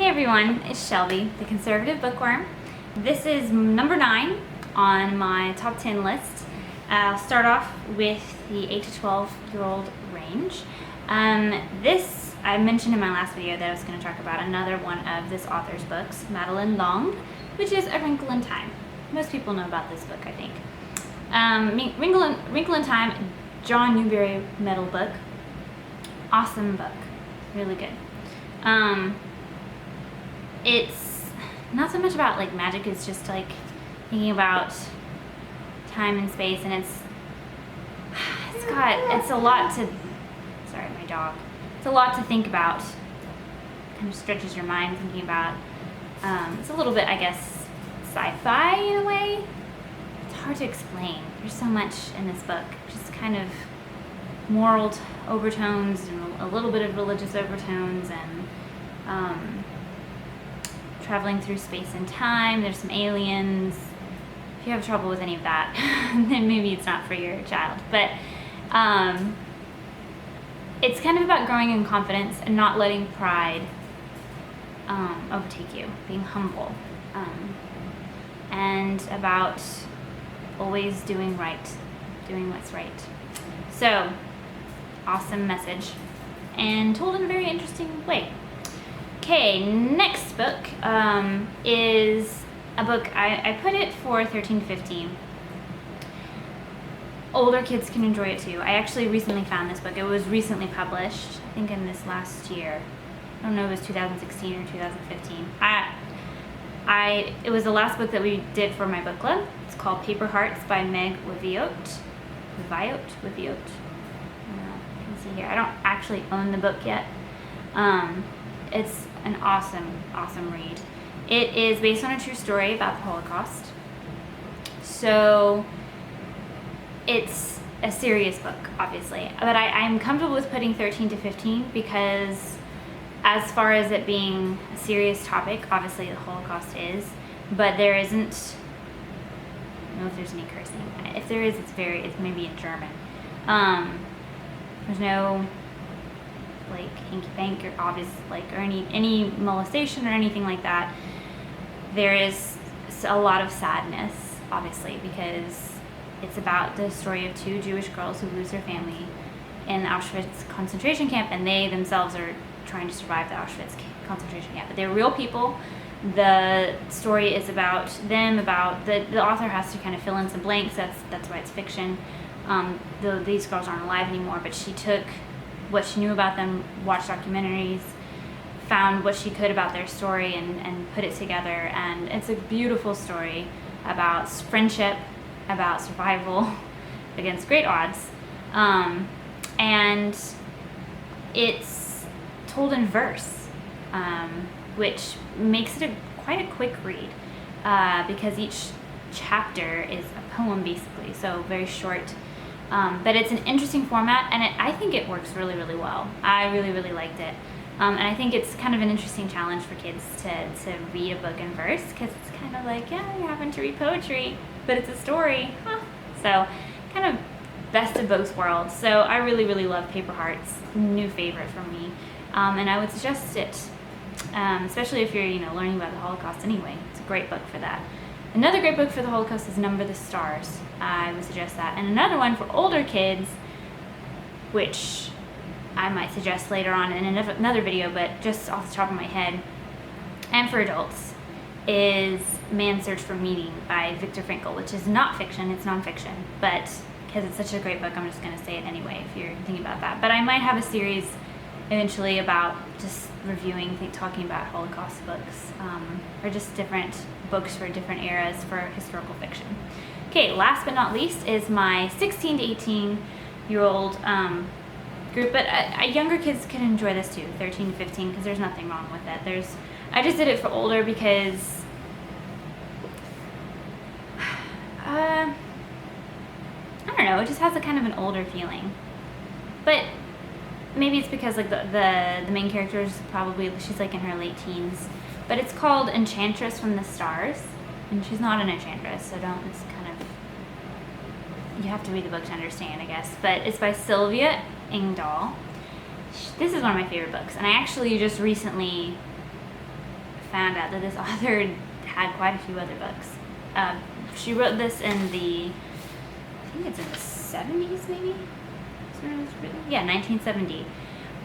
Hey everyone, it's Shelby, the conservative bookworm. This is number 9 on my top 10 list. I'll start off with the 8 to 12 year old range. This, I mentioned in my last video that I was going to talk about another one of this author's books, Madeleine, which is A Wrinkle in Time. Most people know about this book, I think. Wrinkle in Time, John Newbery Medal book. Awesome book, really good. It's not so much about like magic, it's just like thinking about time and space, and it's a lot to, sorry, my dog. It's a lot to think about. Kind of stretches your mind thinking about. It's a little bit, I guess, sci-fi in a way. It's hard to explain. There's so much in this book, just kind of moral overtones and a little bit of religious overtones, and traveling through space and time. There's some aliens. If you have trouble with any of that, then maybe it's not for your child. But it's kind of about growing in confidence and not letting pride overtake you, being humble, and about always doing right, doing what's right. So, awesome message, and told in a very interesting way. Okay, next book is a book, I put it for 13 to 15. Older kids can enjoy it too. I actually recently found this book. It was recently published, I think in this last year. I don't know if it was 2016 or 2015. It was the last book that we did for my book club. It's called Paper Hearts by Meg Wiviot. Wiviot? I don't know, you can see here. I don't actually own the book yet. It's an awesome read. It is based on a true story about the Holocaust. So it's a serious book, obviously. But I'm comfortable with putting 13 to 15 because as far as it being a serious topic, obviously the Holocaust is, but there isn't, I don't know if there's any cursing. If there is, it's maybe in German. There's no like hanky pank or obvious or any molestation or anything like that. There is a lot of sadness, obviously, because it's about the story of 2 Jewish girls who lose their family in the Auschwitz concentration camp, and they themselves are trying to survive the Auschwitz concentration camp. But they're real people. The story is about them, about the author has to kind of fill in some blanks. That's why it's fiction. These girls aren't alive anymore, but she took what she knew about them, watched documentaries, found what she could about their story, and put it together. And it's a beautiful story about friendship, about survival against great odds. And it's told in verse, which makes it quite a quick read, because each chapter is a poem basically, so very short. But it's an interesting format, and I think it works really, really well. I really liked it. And I think it's kind of an interesting challenge for kids to read a book in verse, because it's kind of like, yeah, you're having to read poetry, but it's a story. Huh. So kind of best of both worlds. So I really love Paper Hearts, new favorite for me. And I would suggest it, especially if you're learning about the Holocaust anyway. It's a great book for that. Another great book for the Holocaust is Number the Stars. I would suggest that. And another one for older kids, which I might suggest later on in another video, but just off the top of my head, and for adults, is Man's Search for Meaning by Viktor Frankl, which is not fiction, it's nonfiction. But because it's such a great book, I'm just going to say it anyway if you're thinking about that. But I might have a series eventually about just reviewing, talking about Holocaust books, or just different books for different eras for historical fiction. Okay, last but not least is my 16 to 18-year-old group, but younger kids can enjoy this too, 13 to 15, because there's nothing wrong with it. I just did it for older because I don't know, it just has a kind of an older feeling. But maybe it's because like the main character is she's like in her late teens. But it's called Enchantress from the Stars, and she's not an enchantress, so it's kind of, you have to read the book to understand, I guess. But it's by Sylvia, Engdhal. This is one of my favorite books, and I actually just recently found out that this author had quite a few other books. She wrote this in I think it's in the 70s maybe? Is when it was written? Yeah, 1970.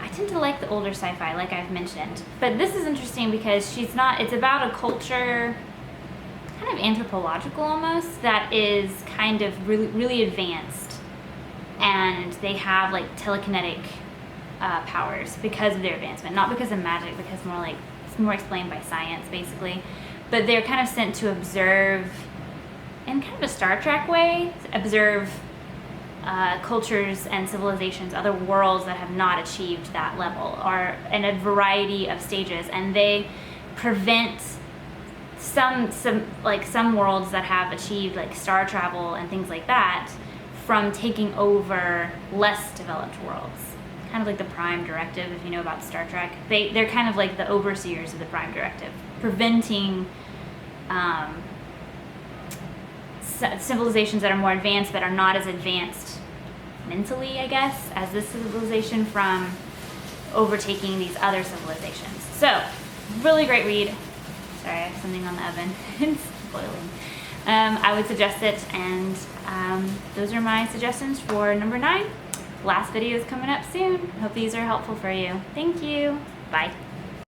I tend to like the older sci-fi, like I've mentioned. But this is interesting because it's about a culture, kind of anthropological almost, that is kind of really, really advanced. And they have like telekinetic powers because of their advancement. Not because of magic, because it's more explained by science, basically. But they're kind of sent to observe, in kind of a Star Trek way, observe cultures and civilizations, other worlds that have not achieved that level, or in a variety of stages, and they prevent some worlds that have achieved like star travel and things like that from taking over less developed worlds. Kind of like the Prime Directive, if you know about Star Trek. They're kind of like the overseers of the Prime Directive, preventing civilizations that are more advanced, that are not as advanced mentally, I guess, as this civilization, from overtaking these other civilizations. So, really great read. Sorry, I have something on the oven. It's boiling. I would suggest it, and those are my suggestions for number 9. Last video is coming up soon. Hope these are helpful for you. Thank you. Bye.